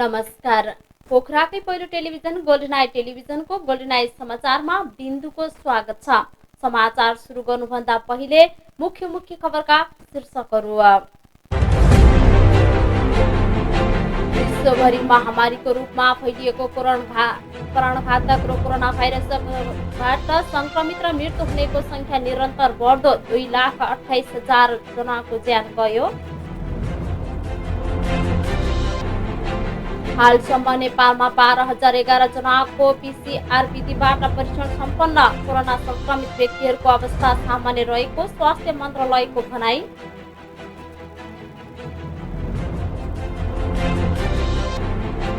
नमस्कार। पोखराकै पहिलो television golden I टेलिभिजनको गोल्डन आई समाचारमा बिन्दुको स्वागत छ। समाचार सुरु गर्नुभन्दा पहिले मुख्य खबरका शीर्षकहरू। विश्वभरि महामारीको रूपमा फैलिएको प्राणघातक कोरोना भाइरसबाट संक्रमित र मृत्यु हुनेको संख्या निरन्तर बढ्दो 2,28,000 जनाको ज्यान गयो। हालसम्म नेपालमा 12,011 जनाको PCR विधिबाट परीक्षण सम्पन्न। कोरोना संक्रमित व्यक्तिहरूको अवस्था सामान्य रहेको स्वास्थ्य मन्त्रालयको भनाई।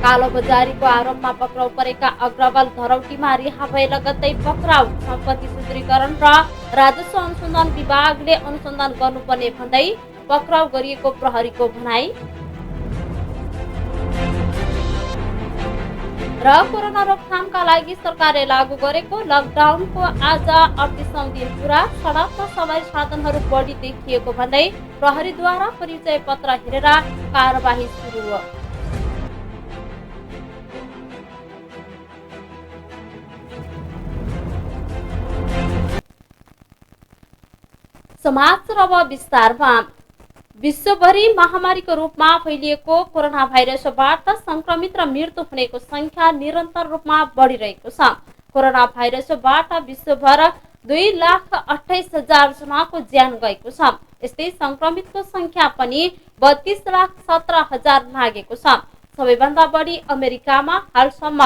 कालोबजारीको आरोपमा पक्राउ परेका अग्रवाल धरौटीमा रिहा भए लगत्तै पक्राउ। सम्पत्ति सुदृढीकरण र राजस्व अनुसन्धान विभागले अनुसन्धान गर्नुपर्ने भन्दै पक्राउ गरिएको प्रहरीको भनाई। र कोरोना रोकथामका लागि सरकारले लागू गरेको लकडाउनको आज 38औं दिन पुरा। सडकमा सवारी साधनहरू बढी देखिएको भन्दै प्रहरीद्वारा परिचय पत्र हेरेर कारबाही सुरु। समाचार अब विस्तारमा। विश्वभरि महामारीको रूपमा फैलिएको कोरोना भाइरसबाट संक्रमित र मृत्यु हुनेको संख्या निरन्तर रूपमा बढिरहेको छ। कोरोना भाइरसबाट विश्वभर 2,28,000 जनाको ज्यान गएको छ। यस्तै संक्रमितको संख्या पनि 32,17,000 नागेको छ। सबैभन्दा बढी अमेरिकामा हालसम्म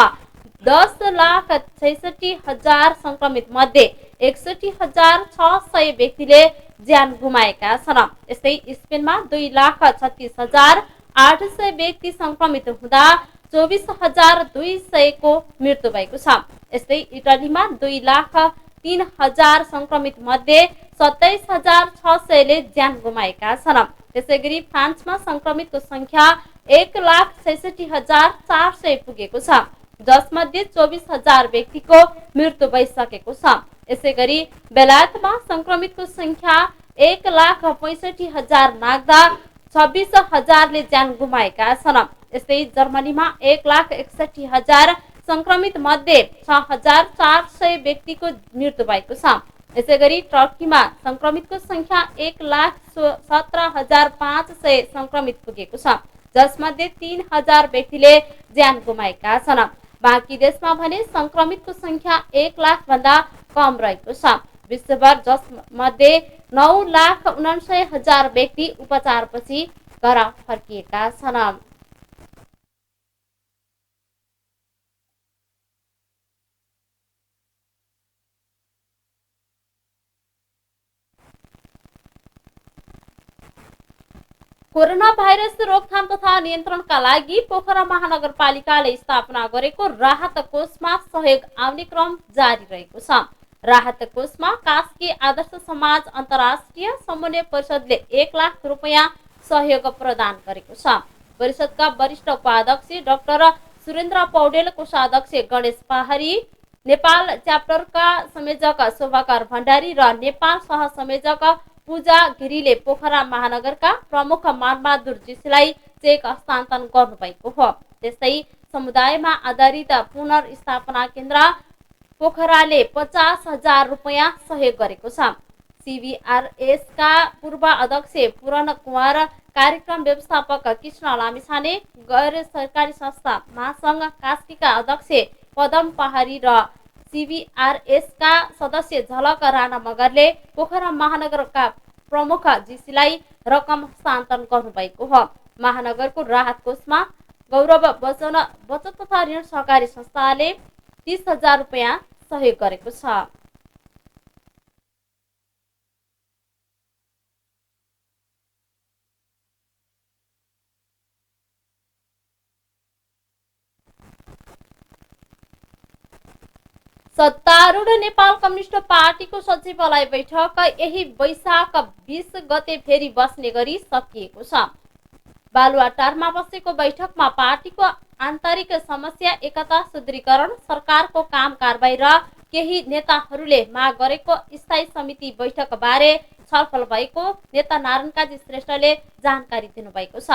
10,66,000 संक्रमित मध्ये 61,600 व्यक्तिले ज्यान गुमाएका छन्। यस्तै स्पेनमा 2,36,800 व्यक्ति संक्रमित हुँदा 24,200 को मृत्यु भएको छ। यस्तै इटलीमा 2,03,000 संक्रमित मध्ये 27,600 ले ज्यान गुमाएका छन्। त्यसैगरी फ्रान्समा संक्रमितको संख्या 1,66,400 पुगेको छ, जसमध्ये 24,000 व्यक्तिको मृत्यु भइसकेको छ। यसैगरी बेलायतमा संक्रमितको संख्या 1,65,000 नाग्दा 26,000 ले ज्यान गुमाएका छन्। यस्तै जर्मनीमा 1,61,000 संक्रमित मध्ये 6,400 व्यक्तिको मृत्यु भएको छ। यसैगरी टर्कीमा संक्रमितको संख्या 1,17,500 संक्रमित पुगेको छ, जसमध्ये 3,000 व्यक्तिले ज्यान गुमाएका छन्। बाँकी देशमा भने संक्रमितको संख्या 1 लाख भन्दा कम रहेको छ। विश्वभर जसमध्ये 9,79,000 व्यक्ति उपचारपछि घर फर्किएका छन्। कोरोना भाइरस रोकथाम तथा नियन्त्रणका लागि पोखरा महानगरपालिकाले स्थापना गरेको राहत कोषमा सहयोग आउने क्रम जारी रहेको छ। राहत कोषमा कास्की आदर्श समाज अन्तर्राष्ट्रिय समन्वय परिषदले 1 लाख रुपैयाँ सहयोग प्रदान गरेको छ। परिषदका वरिष्ठ उपाध्यक्ष डाक्टर सुरेन्द्र पौडेल, कोषाध्यक्ष गणेश पहाडी, नेपाल च्याप्टरका संयोजक शोभाकर भण्डारी र नेपाल सह संयोजक पूजा गिरीले पोखरा महानगरका प्रमुख मानबहादुर जीसीलाई चेक हस्तान्तरण गर्नुभएको हो। त्यस्तै समुदायमा आधारित पुनर्स्थापना केन्द्र पोखराले 50,000 रुपैयाँ सहयोग गरेको छ। सीबीआरएसका पूर्व अध्यक्ष पूरण कुमार, कार्यक्रम व्यवस्थापक कृष्ण लामिछाने, गैर सरकारी संस्था महासंघ कास्कीका अध्यक्ष पदम पहाडी र सीबीआरएसका सदस्य झलक राणा मगरले पोखरा महानगरका प्रमुख जीसीलाई रकम हस्तान्तरण गर्नुभएको हो। महानगरको राहत कोषमा गौरव बचत तथा ऋण सहकारी संस्थाले 30,000 रुपैयाँ सहयोग गरेको छ। सत्तारूढ नेपाल कम्युनिस्ट पार्टीको सचिवालय बैठक यही वैशाख 20 गते फेरि बस्ने गरी सकिएको छ। बालुवाटारमा बसेको बैठकमा पार्टीको आन्तरिक समस्या, एकता सुदृढीकरण, सरकारको काम कारबाही र केही नेताहरूले माग गरेको स्थायी समिति बैठक बारे छलफल भएको नेता नारायण काजी श्रेष्ठले जानकारी दिनुभएको छ।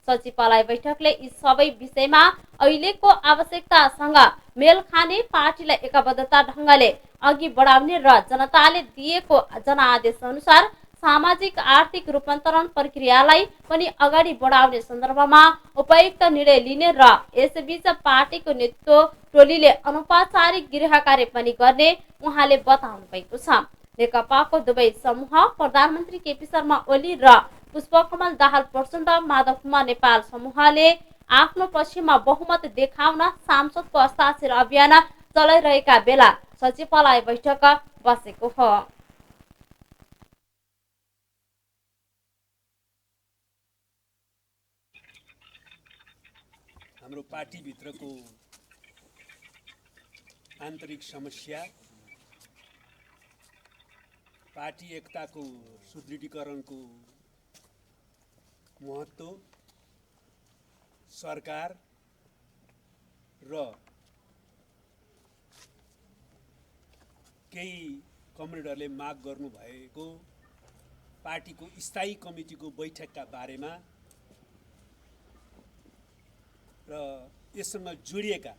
सचिवालय बैठकले यी सबै विषयमा अहिलेको आवश्यकतासँग मेल खाने, पार्टीलाई एकबद्धता ढङ्गले अघि बढाउने र जनताले दिएको जनादेश अनुसार सामाजिक आर्थिक रूपान्तरण प्रक्रियालाई पनि अगाडि बढाउने सन्दर्भमा उपयुक्त निर्णय लिने र यसबीच पार्टीको नेतृत्व टोलीले अनौपचारिक गृह कार्य पनि गर्ने उहाँले बताउनु भएको छ। नेकपाको दुवै समूह प्रधानमन्त्री केपी शर्मा ओली र पुष्पकमल दाहाल प्रचण्ड माधव कुमार नेपाल समूहले आफ्नो पक्षमा बहुमत देखाउन सांसदको हस्ताक्षर अभियान चलाइरहेका बेला सचिवालय बैठक बसेको हो। हाम्रो पार्टीभित्रको आन्तरिक समस्या, पार्टी एकताको सुदृढीकरणको महत्त्व, सरकार र केही कमरेडरले माग गर्नुभएको पार्टीको स्थायी कमिटीको बैठकका बारेमा र यससँग जोडिएका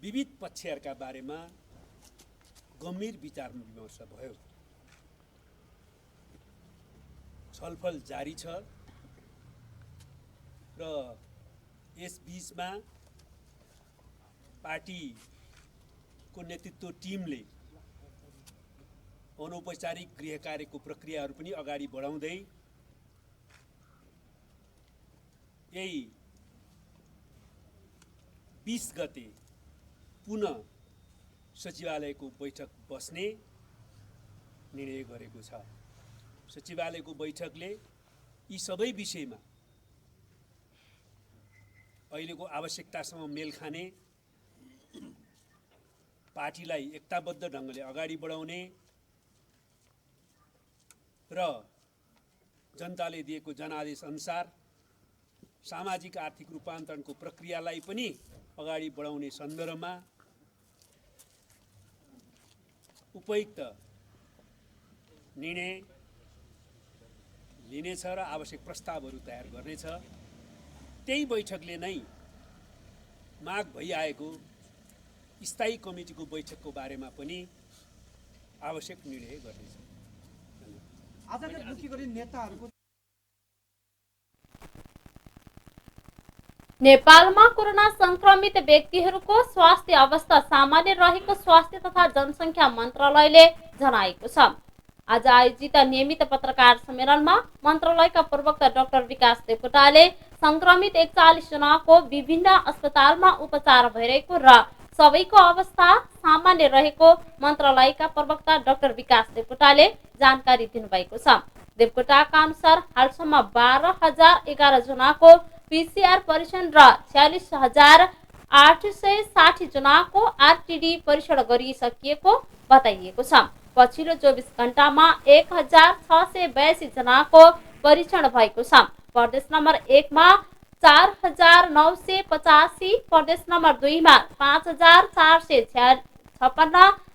विविध पक्षहरूका बारेमा गम्भीर विचार विमर्श भयो। छलफल जारी छ र यस बीचमा पार्टीको नेतृत्व टिमले अनौपचारिक गृह कार्यको प्रक्रियाहरू पनि अगाडि बढाउँदै यही 20 गते पुनः सचिवालयको बैठक बस्ने निर्णय गरेको छ। सचिवालयको बैठकले यी सबै विषयमा अहिलेको आवश्यकतासँग मेल खाने, पार्टीलाई एकताबद्ध ढङ्गले अगाडि बढाउने र जनताले दिएको जनादेश अनुसार सामाजिक आर्थिक रूपान्तरणको प्रक्रियालाई पनि अगाडि बढाउने सन्दर्भमा उपयुक्त निर्णय लिनेछ र आवश्यक प्रस्तावहरू तयार गर्नेछ। त्यही बैठकले नै माग भइआएको स्थायी कमिटीको बैठकको बारेमा पनि आवश्यक निर्णय गर्नेछ। आजका मुख्य गरी नेताहरूको नेपालमा कोरोना संक्रमित व्यक्तिहरूको स्वास्थ्य अवस्था सामान्य रहेको स्वास्थ्य तथा जनसङ्ख्या मन्त्रालयले जनाएको छ। आज आयोजित नियमित पत्रकार सम्मेलनमा मन्त्रालयका प्रवक्ता डाक्टर विकास देवकोटाले संक्रमित 41 जनाको विभिन्न अस्पतालमा उपचार भइरहेको र सबैको अवस्था सामान्य रहेको मन्त्रालयका प्रवक्ता डाक्टर विकास देवकोटाले जानकारी दिनुभएको छ। देवकोटाका अनुसार हालसम्म 12,011 जनाको पीसीआर परीक्षण र 46,860 जनाको आरटीडी परीक्षण गरिसकिएको बताइएको छ। पछिल्लो 24 घण्टामा 1,682 जनाको परीक्षण भएको छ। प्रदेश नम्बर 1 मा 4,985, प्रदेश नम्बर 2 मा 5,456,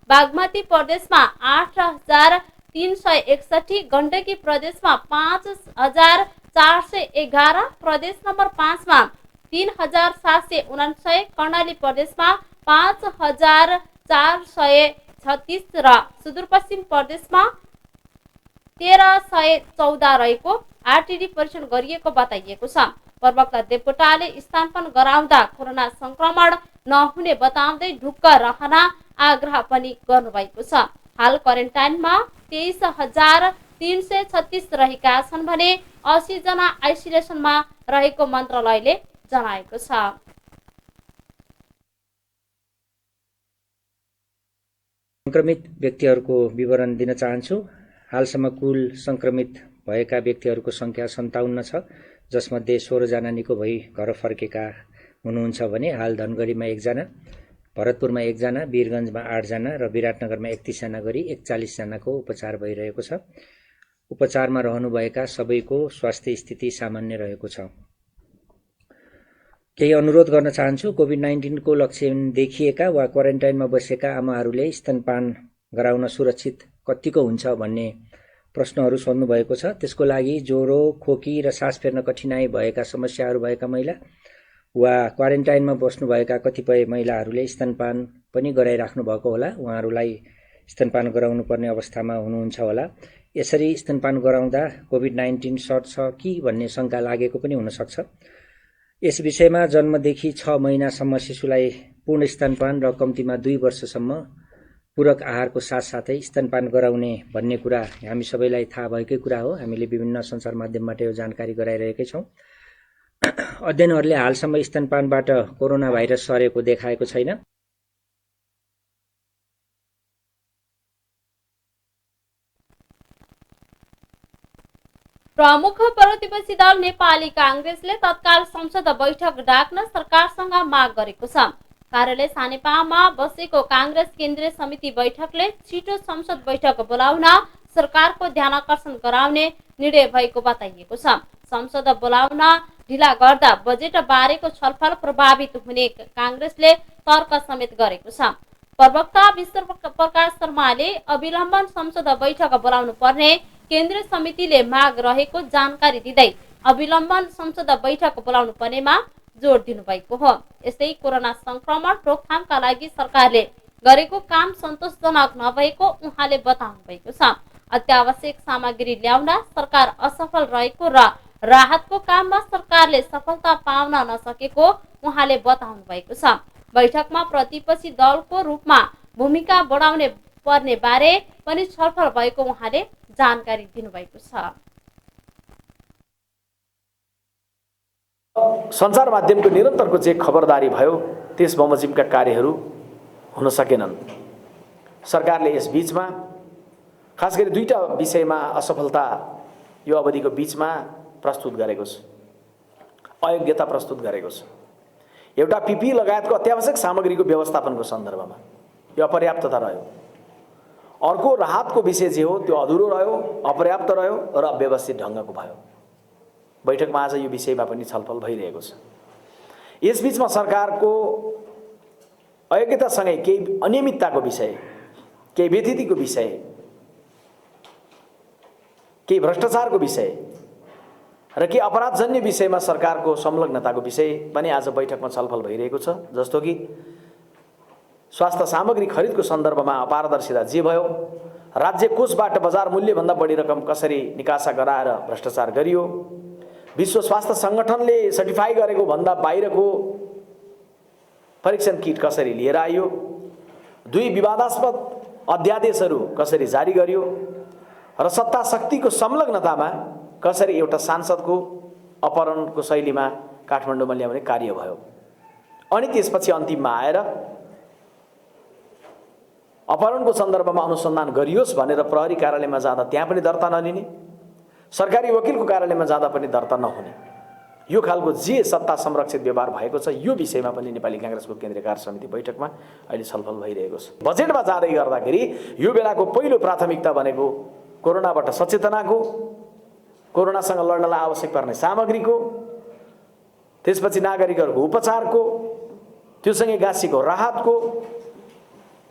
बागमती प्रदेशमा 8,361, गण्डकी प्रदेशमा 5,411, प्रदेश नम्बर 5 मा 3,749, कर्णाली प्रदेशमा 5,436 र सुदूरपश्चिम प्रदेशमा 1,314 रहेको आरटीडी परीक्षण गरिएको बताइएको छ। प्रवक्ता देवकोटाले स्थानापन्न गराउँदा कोरोना संक्रमण नहुने बताउँदै ढुक्क रहन आग्रह पनि गर्नुभएको छ। हाल क्वारेन्टाइनमा 23,336 रहेका छन् भने 80 जना आइसोलेसनमा रहेको मन्त्रालयले जनाएको छ। संक्रमित व्यक्तिहरूको विवरण दिन चाहन्छु। हालसम्म कुल संक्रमित भएका व्यक्तिहरूको संख्या 57 छ, जसमध्ये 16 जना निको भई घर फर्केका हुनुहुन्छ भने हाल धनगढीमा 1 जना, भरतपुरमा 1 जना, वीरगञ्जमा 8 जना र विराटनगरमा 31 जना गरी 41 जनाको उपचार भइरहेको छ। उपचारमा रहनुभएका सबैको स्वास्थ्य स्थिति सामान्य रहेको छ। केही अनुरोध गर्न चाहन्छु। कोभिड-19 को लक्षण देखिएका वा क्वारेन्टाइनमा बसेका आमाहरूले स्तनपान गराउन सुरक्षित कतिको हुन्छ भन्ने प्रश्नहरू सोध्नु भएको छ। त्यसको लागि ज्वरो, खोकी र सास फेर्न कठिनाई भएका समस्याहरू भएका महिला वा क्वारेन्टाइनमा बस्नुभएका कतिपय महिलाहरूले स्तनपान पनि गराइराख्नु भएको होला। उहाँहरूलाई स्तनपान गराउनु पर्ने अवस्थामा हुनुहुन्छ होला। यसरी स्तनपान गराउँदा कोभिड-19 सर्छ कि भन्ने शंका लागेको पनि हुन सक्छ। यस विषयमा जन्मदेखि 6 महिनासम्म शिशुलाई पूर्ण स्तनपान र कम्तीमा 2 वर्षसम्म पूरक आहारको साथसाथै स्तनपान गराउने भन्ने कुरा हामी सबैलाई थाहा भएकै कुरा हो। हामीले विभिन्न सञ्चार माध्यमबाट यो जानकारी गराइरहेकै छौं। अध्ययनहरूले हालसम्म स्तनपानबाट कोरोना भाइरस सरेको देखाएको छैन। प्रमुख प्रतिपक्षी दल नेपाली कांग्रेसले तत्काल संसद बैठक डाक्न सरकारसँग माग गरेको छ। कार्यालय सानेपामा बसेको कांग्रेस केन्द्रीय समिति बैठकले छिटो संसद बैठक बोलाउन सरकारको ध्यानकर्षण गराउने निर्णय भएको बताइएको छ। संसद बोलाउन ढिला गर्दा बजेट बारेको छलफल प्रभावित हुने कांग्रेसले तर्क समेत गरेको छ। प्रवक्ता विश्व प्रकाश शर्माले अविलम्बन संसद बैठक बोलाउनु पर्ने केन्द्रीय समितिले माग रहेको जानकारी दिँदै अविलम्बन संसद बैठक बोलाउनु पर्नेमा जोड दिनुभएको हो। यस्तै कोरोना संक्रमण रोकथामका लागि सरकारले गरेको काम सन्तोषजनक नभएको उहाँले बताउनु भएको छ। अत्यावश्यक सामग्री ल्याउन सरकार असफल रहेको र राहतको काममा सरकारले सफलता पाउन नसकेको उहाँले बताउनु भएको छ। बैठकमा प्रतिपक्षी दलको रूपमा भूमिका बढाउने पर्ने बारे पनि छलफल भएको उहाँले जानकारी दिनुभएको छ। सञ्चार माध्यमको निरन्तरको जे खबरदारी भयो त्यस बमोजिमका कार्यहरू हुन सकेनन्। सरकारले यस बीचमा खास गरी 2टा विषयमा असफलता यो अवधिको बीचमा प्रस्तुत गरेको छ, अयोग्यता प्रस्तुत गरेको छ। एउटा पीपीई लगायतको अत्यावश्यक सामग्रीको व्यवस्थापनको सन्दर्भमा यो अपर्याप्तता रह्यो। अर्को राहतको विषय जे हो त्यो अधुरो रह्यो, अपर्याप्त रह्यो र अव्यवस्थित ढङ्गको भयो। बैठकमा आज यो विषयमा पनि छलफल भइरहेको छ। यसबीचमा सरकारको अयोग्यतासँगै केही अनियमितताको विषय, केही व्यथितिको विषय, केही भ्रष्टाचारको विषय र केही अपराधजन्य विषयमा सरकारको संलग्नताको विषय पनि आज बैठकमा छलफल भइरहेको छ। जस्तो कि स्वास्थ्य सामग्री खरिदको सन्दर्भमा अपारदर्शिता जे भयो, राज्य कोषबाट बजार मूल्यभन्दा बढी रकम कसरी निकासा गराएर भ्रष्टाचार गरियो, विश्व स्वास्थ्य संगठनले सर्टिफाई गरेको भन्दा बाहिरको परीक्षण किट कसरी लिएर आइयो, 2 विवादास्पद अध्यादेशहरू कसरी जारी गरियो र सत्ता शक्तिको संलग्नतामा कसरी एउटा सांसदको अपहरणको शैलीमा काठमाडौँमा ल्याउने कार्य भयो। अनि त्यसपछि अन्तिममा आएर अपहरणको सन्दर्भमा अनुसन्धान गरियोस् भनेर प्रहरी कार्यालयमा जाँदा त्यहाँ पनि दर्ता नलिने, सरकारी वकिलको कार्यालयमा जाँदा पनि दर्ता नहुने, यो खालको जे सत्ता संरक्षित व्यवहार भएको छ यो विषयमा पनि नेपाली कांग्रेसको केन्द्रीय कार्य समिति बैठकमा अहिले छलफल भइरहेको छ। बजेटमा जाँदै गर्दाखेरि यो बेलाको पहिलो प्राथमिकता भनेको कोरोनाबाट सचेतनाको, कोरोनासँग लड्नलाई आवश्यक पर्ने सामग्रीको, त्यसपछि नागरिकहरूको उपचारको, त्योसँगै गाँसिएको राहतको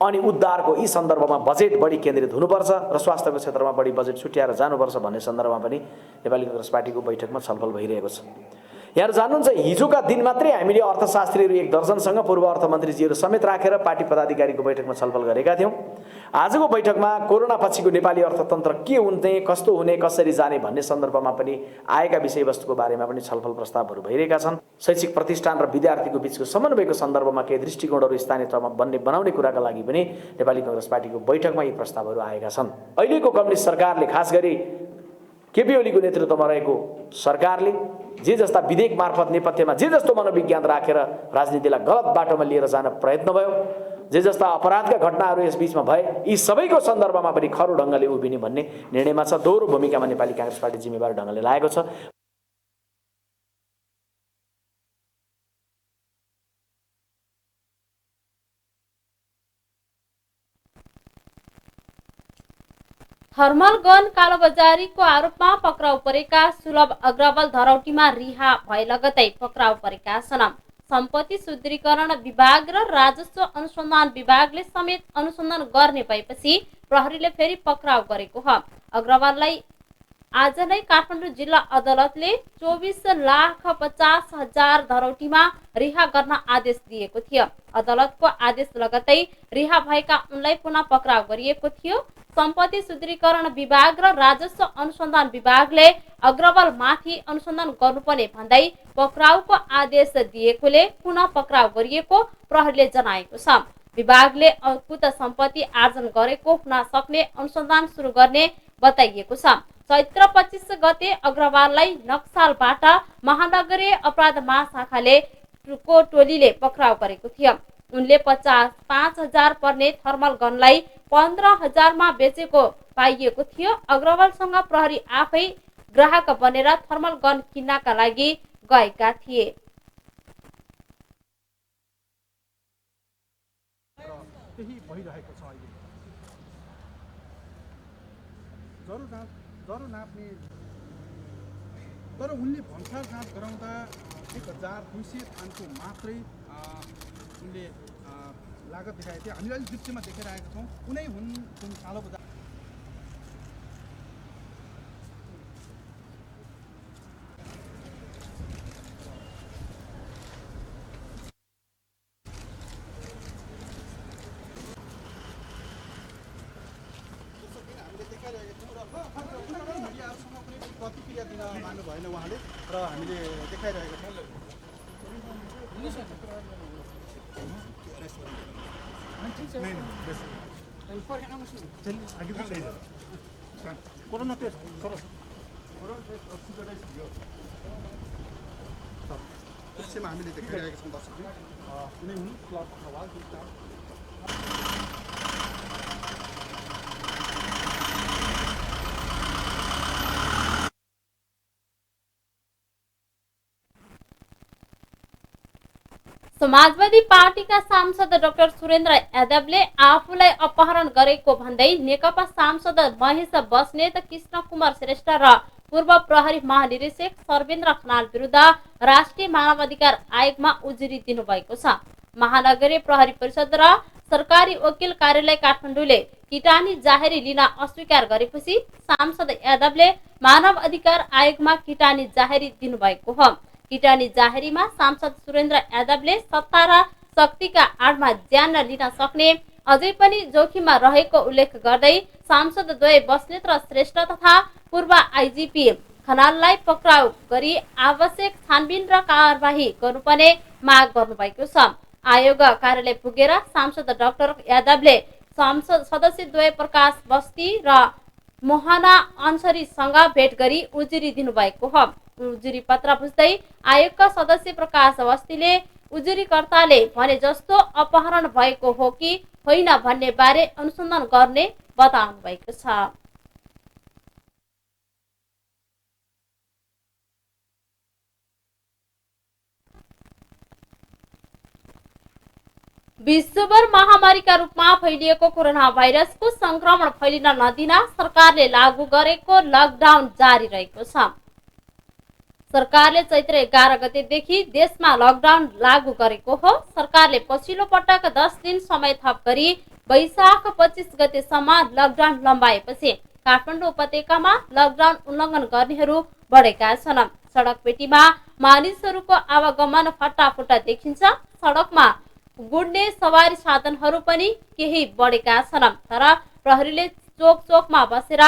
अनि उद्धारको यी सन्दर्भमा बजेट बढी केन्द्रित हुनुपर्छ र स्वास्थ्यको क्षेत्रमा बढी बजेट छुट्याएर जानुपर्छ भन्ने सन्दर्भमा पनि नेपाली कांग्रेस पार्टीको बैठकमा छलफल भइरहेको छ। यहाँ जान्नुहुन्छ हिजोका दिन मात्रै हामीले अर्थशास्त्रीहरू 1 दर्जनसँग पूर्व अर्थमन्त्रीजीहरू समेत राखेर पार्टी पदाधिकारीको बैठकमा छलफल गरेका थियौँ। आजको बैठकमा कोरोना पछिको नेपाली अर्थतन्त्र के हुने, कस्तो हुने, कसरी जाने भन्ने सन्दर्भमा पनि आएका विषयवस्तुको बारेमा पनि छलफल प्रस्तावहरू भइरहेका छन्। शैक्षिक प्रतिष्ठान र विद्यार्थीको बीचको समन्वयको सन्दर्भमा केही दृष्टिकोणहरू स्थानीय तहमा बनाउने कुराका लागि पनि नेपाली कांग्रेस पार्टीको बैठकमा यी प्रस्तावहरू आएका छन्। अहिलेको कम्युनिस्ट सरकारले खास गरी केपी ओलीको नेतृत्वमा रहेको सरकारले जे जस्ता विधेयक मार्फत नेपथ्यमा जे जस्तो मनोविज्ञान राखेर राजनीतिलाई गलत बाटोमा लिएर जान प्रयत्न भयो, जे जस्ता अपराधका घटनाहरू यस बीचमा भए यी सबैको सन्दर्भमा पनि खरो ढङ्गले उभिने भन्ने निर्णयमा छ। दोहोरो भूमिकामा नेपाली कांग्रेस पार्टी जिम्मेवार ढङ्गले लागेको छ। थर्मल गन कालोबजारीको आरोपमा पक्राउ परेका सुलभ अग्रवाल धरौटीमा रिहा भए लगतै पक्राउ परेका छन्। सम्पत्ति शुद्धिकरण विभाग र राजस्व अनुसन्धान विभागले समेत अनुसन्धान गर्ने भएपछि प्रहरीले फेरि पक्राउ गरेको हो। अग्रवाललाई आज नै काठमाडौँ जिल्ला अदालतले 24,50,000 धरौटीमा रिहा गर्न आदेश दिएको थियो। अदालतको आदेश लगत्तै रिहा भएका उनलाई पुनः पक्राउ गरिएको थियो। सम्पत्ति शुद्धिकरण विभाग र राजस्व अनुसन्धान विभागले अग्रवालमाथि अनुसन्धान गर्नुपर्ने भन्दै पक्राउको आदेश दिएकोले पुनः पक्राउ गरिएको प्रहरीले जनाएको छ। विभागले अकुत सम्पत्ति आर्जन गरेको हुन सक्ने अनुसन्धान सुरु गर्ने बताइएको छ। चैत्र 25 गते अग्रवाललाई नक्सालबाट महानगरीय अपराध महाशाखाले टोलीले पक्राउ गरेको थियो। उनले 5,000 पर्ने थर्मल गनलाई 15,000 मा बेचेको पाइएको थियो। अग्रवालसँग प्रहरी आफै ग्राहक बनेर थर्मल गन किन्नका लागि गएका थिए। त्यही भइरहेको छ अहिले। जरो नाप्ने तर उनले भन्सार जाँच गराउँदा 1,200 थानको मात्रै उनले लागत देखाएको थियो। हामीले अहिले दृश्यमा देखिरहेका छौँ कुनै हुन् जुन कालो बजार प्रतिक्रिया दिन मान्नु भएन उहाँले र हामीले देखाइरहेका छौँ। कोरोना टेस्ट दृश्यमा हामीले देखाइरहेका छौँ दर्शकले कुनै हुन् क्लब खवाल समाजवादी पार्टीका सांसद डाक्टर सुरेन्द्र यादवले आफूलाई अपहरण गरेको भन्दै नेकपा सांसद महेश बस्नेत, कृष्ण कुमार श्रेष्ठ र पूर्व प्रहरी महानिरीक्षक सर्वेन्द्र खनाल विरुद्ध राष्ट्रिय मानवाधिकार आयोगमा उजुरी दिनुभएको छ। महानगरीय प्रहरी परिषद र सरकारी वकिल कार्यालय काठमाडौँले किटानी जाहेरी लिन अस्वीकार गरेपछि सांसद यादवले मानव अधिकार आयोगमा किटानी जाहेरी दिनुभएको हो। किटानी जाहेरीमा सांसद सुरेन्द्र यादवले सत्ता र शक्तिका आडमा ज्यान लिन सक्ने अझै पनि जोखिममा रहेको उल्लेख गर्दै सांसद द्वय बस्नेत र श्रेष्ठ तथा पूर्व आइजिपी खनाललाई पक्राउ गरी आवश्यक छानबिन र कारबाही गर्नुपर्ने माग गर्नुभएको छ। आयोग कार्यालय पुगेर सांसद डाक्टर यादवले सांसद सदस्य द्वय प्रकाश बस्ती र मोहना अन्सरीसँग भेट गरी उजुरी दिनुभएको हो। उजुरी पत्र बुझ्दै आयोगका सदस्य प्रकाश बस्तीले उजुरीकर्ताले भने जस्तो अपहरण भएको हो कि होइन भन्ने बारे अनुसन्धान गर्ने बताउनु भएको छ। विश्वभर महामारीका रूपमा फैलिएको कोरोना भाइरसको संक्रमण फैलिन नदिन सरकारले लागू गरेको लकडाउन जारी रहेको छ। सरकारले चैत्र 11 गतेदेखि देशमा लकडाउन लागू गरेको हो। सरकारले पछिल्लो पटक 10 दिन समय थप गरी वैशाख 25 गतेसम्म लकडाउन लम्बाएपछि काठमाडौँ उपत्यकामा लकडाउन उल्लङ्घन गर्नेहरू बढेका छन्। सडक पेटीमा मानिसहरूको आवागमन फटाफुट्टा देखिन्छ। सडकमा गुड्ने सवारी साधनहरू पनि केही बढेका छन्। तर प्रहरीले चोक चोकमा बसेर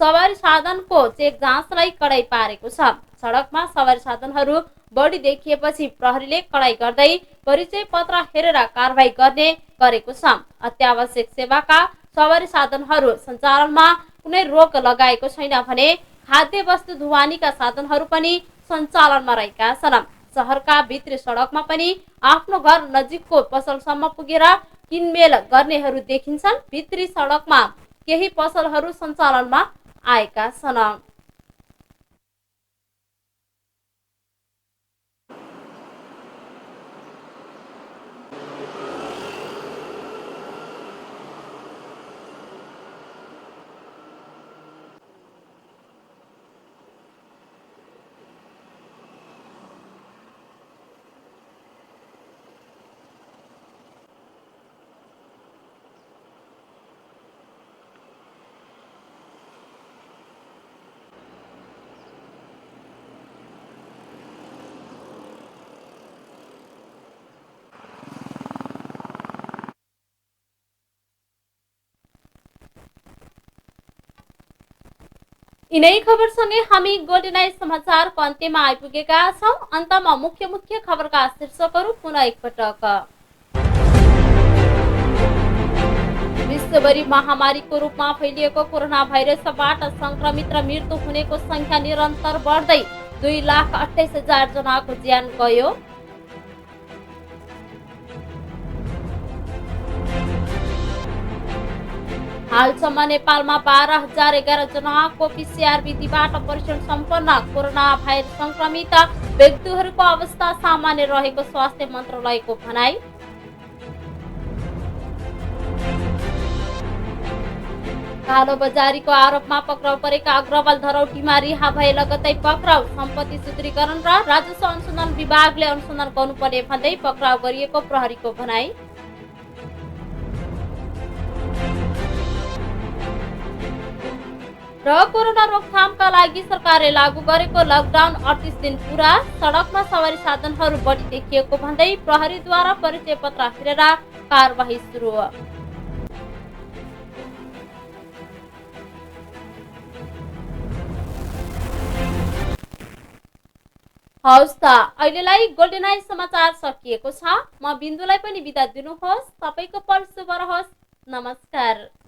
सवारी साधनको चेक जाँचलाई कडाई पारेको छ। सडकमा सवारी साधनहरू बढी देखिएपछि प्रहरीले कडाई गर्दै परिचय पत्र हेरेर कारबाही गर्ने गरेको छ। अत्यावश्यक सेवाका सवारी साधनहरू सञ्चालनमा कुनै रोक लगाएको छैन भने खाद्य वस्तु ढुवानीका साधनहरू पनि सञ्चालनमा रहेका छन्। शहरका भित्री सडकमा पनि आफ्नो घर नजिकको पसलसम्म पुगेर किनमेल गर्नेहरू देखिन्छन्। भित्री सडकमा केही पसलहरू सञ्चालनमा आएका छन्। यिनै खबरसँगै हामी गोल्डन आइज समाचारको अन्त्यमा आइपुगेका छौं। अन्तमा मुख्य खबरका शीर्षकहरू पुनः एकपटक। विश्वभरि महामारीको रूपमा फैलिएको कोरोना भाइरसबाट संक्रमित र मृत्यु हुनेको संख्या निरन्तर बढ्दै 2,28,000 जनाको ज्यान गयो। हालसम्म नेपालमा 12,011 जनाको PCR विधिबाट परीक्षण सम्पन्न। कोरोना भाइरस संक्रमित व्यक्तिहरूको अवस्था सामान्य रहेको स्वास्थ्य मन्त्रालयको भनाई। कालोबजारीको आरोपमा पक्राउ परेका अग्रवाल धरौटीमा रिहा भए लगतै पक्राउ। सम्पत्ति सूत्रीकरण र राजस्व अनुसन्धान विभागले अनुसन्धान गर्नुपर्ने भन्दै पक्राउ गरिएको प्रहरीको भनाई। र कोरोना रोकथामका लागि सरकारले लागू गरेको लकडाउन 38 दिन पूरा। सडकमा सवारी साधनहरू बढी देखिएको भन्दै प्रहरीद्वारा परिचय पत्र हेरेर कारबाही सुरु। हवस् त अहिलेलाई गोल्डन आइज समाचार सकिएको छ। म बिन्दुलाई पनि बिदा दिनुहोस्। तपाईको पल शुभ रहोस्। नमस्कार।